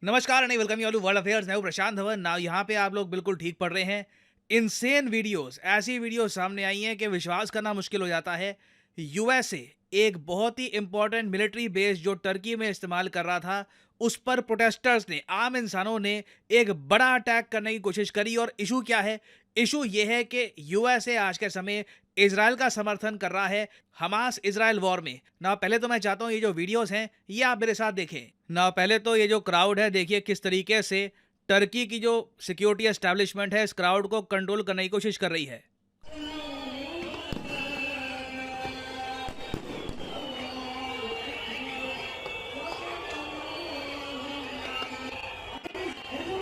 नमस्कार and welcome you all to world affairs. मैं हूं प्रशांत धवन। नाउ यहाँ पे आप लोग बिल्कुल ठीक पढ़ रहे हैं। इनसेन वीडियोस, ऐसी वीडियोस सामने आई हैं कि विश्वास करना मुश्किल हो जाता है। यूएसए एक बहुत ही इंपॉर्टेंट मिलिट्री बेस जो टर्की में इस्तेमाल कर रहा था, उस पर प्रोटेस्टर्स ने, आम इंसानों ने एक बड़ा अटैक करने की कोशिश करी। और इशू क्या है? इशू ये है कि यूएसए आज के समय इजराइल का समर्थन कर रहा है हमास इजराइल वॉर में। ना पहले तो मैं चाहता हूँ ये जो वीडियोस हैं ये आप मेरे साथ देखें। ना पहले तो ये जो क्राउड है, देखिए किस तरीके से टर्की की जो सिक्योरिटी एस्टैब्लिशमेंट है इस क्राउड को कंट्रोल करने की कोशिश कर रही है।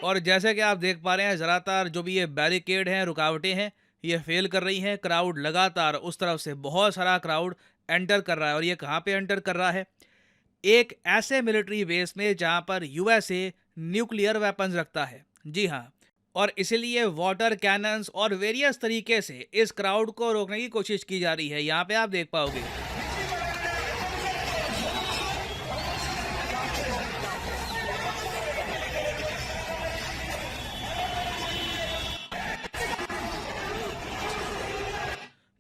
और जैसे कि आप देख पा रहे हैं, ज़्यादातर जो भी ये बैरिकेड हैं, रुकावटें हैं, ये फेल कर रही हैं। क्राउड लगातार उस तरफ से बहुत सारा क्राउड एंटर कर रहा है। और ये कहाँ पे एंटर कर रहा है? एक ऐसे मिलिट्री बेस में जहां पर यूएसए न्यूक्लियर वेपन्स रखता है। जी हाँ। और इसीलिए वाटर कैनन्स और वेरियस तरीके से इस क्राउड को रोकने की कोशिश की जा रही है। यहाँ पे आप देख पाओगे।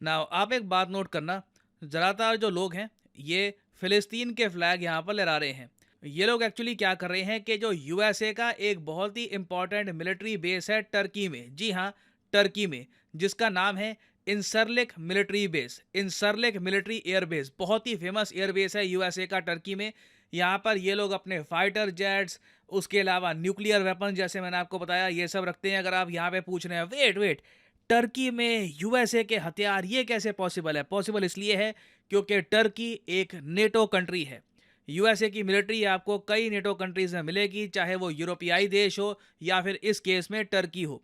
ना आप एक बात नोट करना, ज़्यादातर जो लोग हैं ये फ़िलिस्तीन के फ्लैग यहाँ पर लहरा रहे हैं। ये लोग एक्चुअली क्या कर रहे हैं कि जो यूएसए का एक बहुत ही इंपॉर्टेंट मिलिट्री बेस है टर्की में, जी हाँ, टर्की में, जिसका नाम है Incirlik military base, Incirlik military air base. बहुत ही फेमस एयर बेस है यूएसए का टर्की में। यहाँ पर ये लोग अपने फाइटर जेट्स, उसके अलावा न्यूक्लियर वेपन, जैसे मैंने आपको बताया, ये सब रखते हैं। अगर आप यहाँ पे पूछ रहे हैं वेट वेट, टर्की में यूएसए के हथियार, ये कैसे पॉसिबल है? पॉसिबल इसलिए है क्योंकि टर्की एक नेटो कंट्री है। यूएसए की मिलिट्री आपको कई नेटो कंट्रीज में मिलेगी, चाहे वो यूरोपियाई देश हो या फिर इस केस में टर्की हो।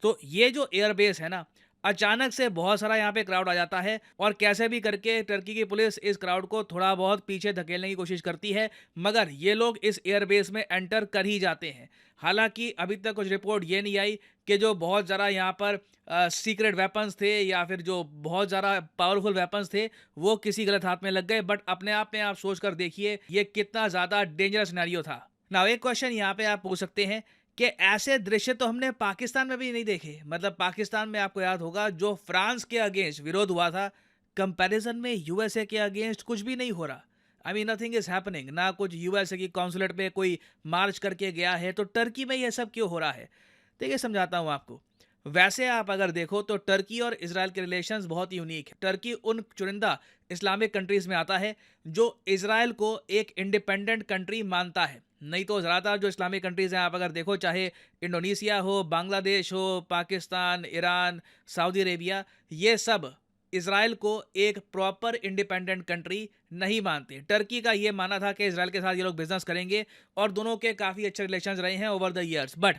तो ये जो एयरबेस है ना, अचानक से बहुत सारा यहाँ पे क्राउड आ जाता है और कैसे भी करके टर्की की पुलिस इस क्राउड को थोड़ा बहुत पीछे धकेलने की कोशिश करती है, मगर ये लोग इस एयरबेस में एंटर कर ही जाते हैं। हालांकि अभी तक कुछ रिपोर्ट ये नहीं आई कि जो बहुत ज़्यादा यहाँ पर सीक्रेट वेपन्स थे या फिर जो बहुत ज़्यादा पावरफुल वेपन्स थे वो किसी गलत हाथ में लग गए। बट अपने आप में आप सोच कर देखिए ये कितना ज़्यादा डेंजरस सिनेरियो था ना। एक क्वेश्चन यहाँ पे आप पूछ सकते हैं कि ऐसे दृश्य तो हमने पाकिस्तान में भी नहीं देखे। मतलब पाकिस्तान में आपको याद होगा जो फ्रांस के अगेंस्ट विरोध हुआ था, कंपैरिजन में यूएसए के अगेंस्ट कुछ भी नहीं हो रहा। I mean nothing is happening. ना कुछ यूएसए की कॉन्सुलेट पे कोई मार्च करके गया है, तो टर्की में यह सब क्यों हो रहा है? देखिए समझाता हूँ आपको। वैसे आप अगर देखो तो टर्की और इसराइल के रिलेशंस बहुत यूनिक है। टर्की उन चुनिंदा इस्लामिक कंट्रीज में आता है जो इसराइल को एक इंडिपेंडेंट कंट्री मानता है। नहीं तो ज़्यादातर जो इस्लामिक कंट्रीज़ हैं आप अगर देखो, चाहे इंडोनेशिया हो, बांग्लादेश हो, पाकिस्तान, ईरान, सऊदी अरेबिया, ये सब इसराइल को एक प्रॉपर इंडिपेंडेंट कंट्री नहीं मानते। टर्की का ये माना था कि इसराइल के साथ ये लोग बिजनेस करेंगे और दोनों के काफ़ी अच्छे रिलेशंस रहे हैं ओवर द ईयर्स। बट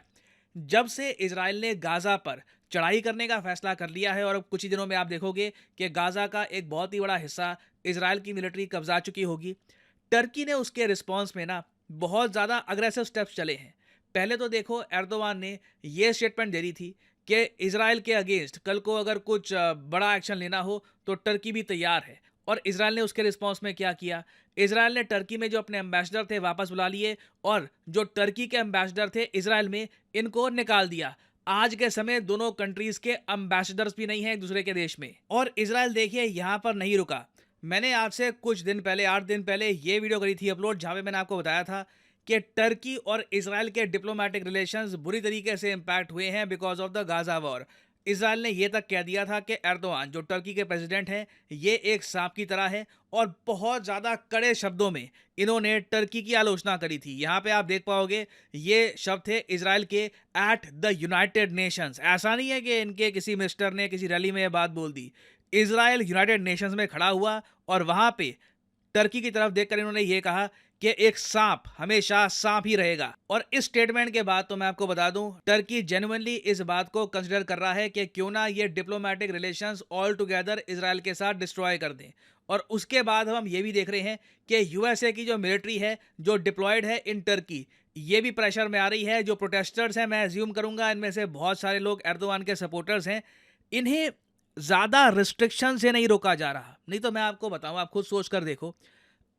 जब से इसराइल ने गाज़ा पर चढ़ाई करने का फैसला कर लिया है, और अब कुछ ही दिनों में आप देखोगे कि गाज़ा का एक बहुत ही बड़ा हिस्सा इसराइल की मिलिट्री कब्जा चुकी होगी, टर्की ने उसके रिस्पॉन्स में ना बहुत ज़्यादा अग्रेसिव स्टेप्स चले हैं। पहले तो देखो, एर्दोवान ने ये स्टेटमेंट दे दी थी कि इसराइल के अगेंस्ट कल को अगर कुछ बड़ा एक्शन लेना हो तो टर्की भी तैयार है। और इसराइल ने उसके रिस्पॉन्स में क्या किया? इसराइल ने टर्की में जो अपने एम्बेसडर थे वापस बुला लिए, और जो टर्की के एम्बेसडर थे इसराइल में, इनको निकाल दिया। आज के समय दोनों कंट्रीज के एम्बेसडर्स भी नहीं हैं एक दूसरे के देश में। और इसराइल देखिए यहाँ पर नहीं रुका। मैंने आज से कुछ दिन पहले, 8 दिन पहले, ये वीडियो करी थी अपलोड, जहाँ पे मैंने आपको बताया था कि टर्की और इसराइल के डिप्लोमेटिक रिलेशंस बुरी तरीके से इंपैक्ट हुए हैं because of the Gaza war. Israel ने यह तक कह दिया था कि एर्दोआन जो टर्की के प्रेसिडेंट हैं ये एक सांप की तरह है, और बहुत ज़्यादा कड़े शब्दों में इन्होंने टर्की की आलोचना करी थी। यहाँ पे आप देख पाओगे ये शब्द थे इसराइल के एट द यूनाइटेड नेशंस। ऐसा नहीं है कि इनके किसी मिनिस्टर ने किसी रैली में ये बात बोल दी। इसराइल यूनाइटेड नेशंस में खड़ा हुआ और वहाँ पे टर्की की तरफ देखकर इन्होंने ये कहा कि एक सांप हमेशा सांप ही रहेगा। और इस स्टेटमेंट के बाद तो मैं आपको बता दूं, टर्की जेन्युइनली इस बात को कंसिडर कर रहा है कि क्यों ना ये diplomatic relations all together Israel के साथ डिस्ट्रॉय कर दें। और उसके बाद हम ये भी देख रहे हैं कि यूएसए की जो मिलिट्री है जो डिप्लॉयड है इन टर्की, ये भी प्रेशर में आ रही है। जो प्रोटेस्टर्स हैं, मैं एज्यूम करूंगा इनमें से बहुत सारे लोग एर्दोआन के सपोर्टर्स हैं, इन्हें ज़्यादा रिस्ट्रिक्शन से नहीं रोका जा रहा। नहीं तो मैं आपको बताऊं, आप खुद सोच कर देखो,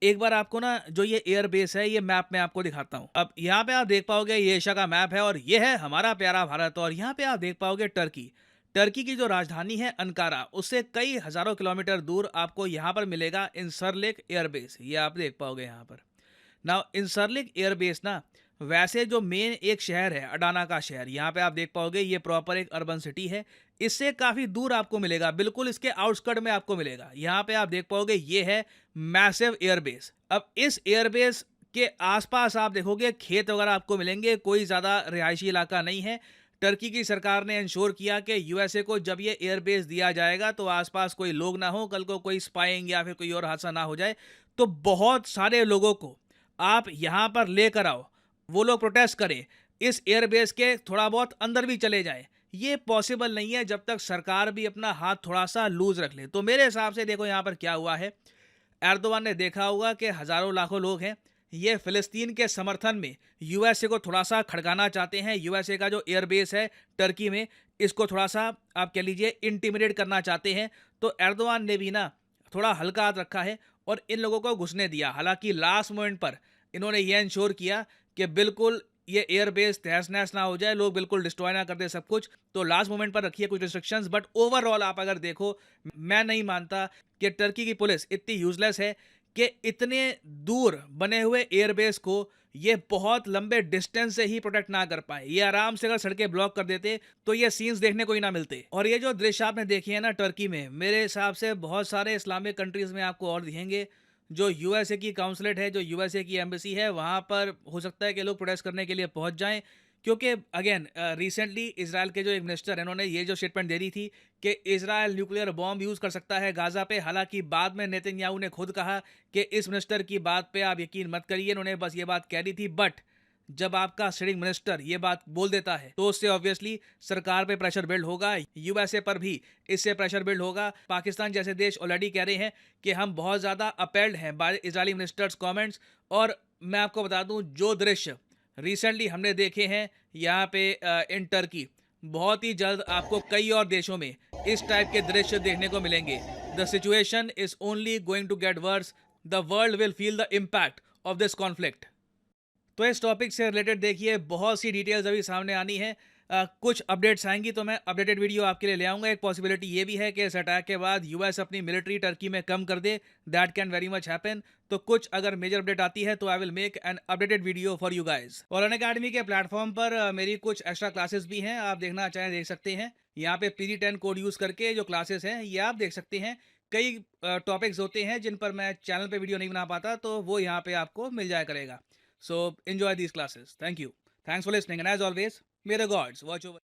एक बार आपको ना जो ये एयर बेस है ये मैप में आपको दिखाता हूँ। अब यहाँ पे आप देख पाओगे ये एशिया का मैप है और ये है हमारा प्यारा भारत। और यहाँ पे आप देख पाओगे टर्की। टर्की की जो राजधानी है अंकारा, उससे कई हजारों किलोमीटर दूर आपको यहाँ पर मिलेगा इंसरलिक एयरबेस। ये आप देख पाओगे यहाँ पर। नाउ इंसरलिक एयरबेस ना, वैसे जो मेन एक शहर है अडाना का शहर, यहाँ पे आप देख पाओगे ये प्रॉपर एक अर्बन सिटी है। इससे काफ़ी दूर आपको मिलेगा, बिल्कुल इसके आउटस्कर्ट में आपको मिलेगा। यहाँ पे आप देख पाओगे ये है मैसिव एयरबेस। अब इस एयरबेस के आसपास आप देखोगे खेत वगैरह आपको मिलेंगे, कोई ज़्यादा रिहायशी इलाका नहीं है। टर्की की सरकार ने इंश्योर किया कि यूएसए को जब ये एयरबेस दिया जाएगा तो आसपास कोई लोग ना हो, कल को कोई स्पाइंग या फिर कोई और हादसा ना हो जाए। तो बहुत सारे लोगों को आप यहाँ पर लेकर आओ, वो लोग प्रोटेस्ट करें, इस एयरबेस के थोड़ा बहुत अंदर भी चले जाए। ये पॉसिबल नहीं है जब तक सरकार भी अपना हाथ थोड़ा सा लूज रख ले। तो मेरे हिसाब से देखो यहाँ पर क्या हुआ है। एर्दोवान ने देखा होगा कि हजारों लाखों लोग हैं, ये फिलिस्तीन के समर्थन में यूएसए को थोड़ा सा खड़काना चाहते हैं। यूएसए का जो एयरबेस है टर्की में, इसको थोड़ा सा आप कह लीजिए इंटिमिडेट करना चाहते हैं। तो एर्दोवान ने भी ना थोड़ा हल्का हाथ रखा है और इन लोगों को घुसने दिया। हालांकि लास्ट मोमेंट पर इन्होंने ये इंश्योर किया कि बिल्कुल ये एयरबेस तहस नहस ना हो जाए, लोग बिल्कुल डिस्ट्रॉय ना कर दे सब कुछ। तो लास्ट मोमेंट पर रखिए कुछ रिस्ट्रिक्शंस, बट ओवरऑल आप अगर देखो, मैं नहीं मानता कि टर्की की पुलिस इतनी यूजलेस है कि इतने दूर बने हुए एयरबेस को ये बहुत लंबे डिस्टेंस से ही प्रोटेक्ट ना कर पाए। ये आराम से अगर सड़कें ब्लॉक कर देते तो ये सीन्स देखने को ही ना मिलते। और ये जो दृश्य आपने देखी है ना टर्की में, मेरे हिसाब से बहुत सारे इस्लामिक कंट्रीज में आपको और दिखेंगे। जो यूएसए की काउंसलेट है, जो यूएसए की एम्बेसी है, वहाँ पर हो सकता है कि लोग प्रोटेस्ट करने के लिए पहुँच जाएं। क्योंकि अगेन रिसेंटली इजराइल के जो एक मिनिस्टर हैं, उन्होंने ये जो स्टेटमेंट दे दी थी कि इजराइल न्यूक्लियर बॉम्ब यूज़ कर सकता है गाज़ा पे। हालांकि बाद में नेतन्याहू ने खुद कहा कि इस मिनिस्टर की बात पे आप यकीन मत करिए, उन्होंने बस ये बात कह दी थी। बट जब आपका सिटिंग मिनिस्टर ये बात बोल देता है तो उससे ऑब्वियसली सरकार पे प्रेशर बिल्ड होगा, यूएसए पर भी इससे प्रेशर बिल्ड होगा। पाकिस्तान जैसे देश ऑलरेडी कह रहे हैं कि हम बहुत ज़्यादा अपेल्ड हैं बाय इजरायली मिनिस्टर्स कमेंट्स। और मैं आपको बता दूं, जो दृश्य रिसेंटली हमने देखे हैं यहाँ पे इन टर्की, बहुत ही जल्द आपको कई और देशों में इस टाइप के दृश्य देखने को मिलेंगे। The situation is only going to get worse. The world will feel the impact of this conflict. तो इस टॉपिक से रिलेटेड देखिए बहुत सी डिटेल्स अभी सामने आनी है। कुछ अपडेट्स आएंगी तो मैं अपडेटेड वीडियो आपके लिए ले आऊँगा। एक पॉसिबिलिटी ये भी है कि इस अटैक के बाद यूएस अपनी मिलिट्री टर्की में कम कर दे। That can very much happen. तो कुछ अगर मेजर अपडेट आती है तो I will make an updated video for you guys. और अनअकैडमी के प्लेटफॉर्म पर मेरी कुछ एक्स्ट्रा क्लासेस भी हैं, आप देखना चाहें देख सकते हैं। यहाँ पे PD10 कोड यूज़ करके जो क्लासेस हैं ये आप देख सकते हैं। कई टॉपिक्स होते हैं जिन पर मैं चैनल पे वीडियो नहीं बना पाता, तो वो यहाँ पे आपको मिल जाया करेगा। So enjoy these classes. Thank you. Thanks for listening. And as always, may the gods watch over.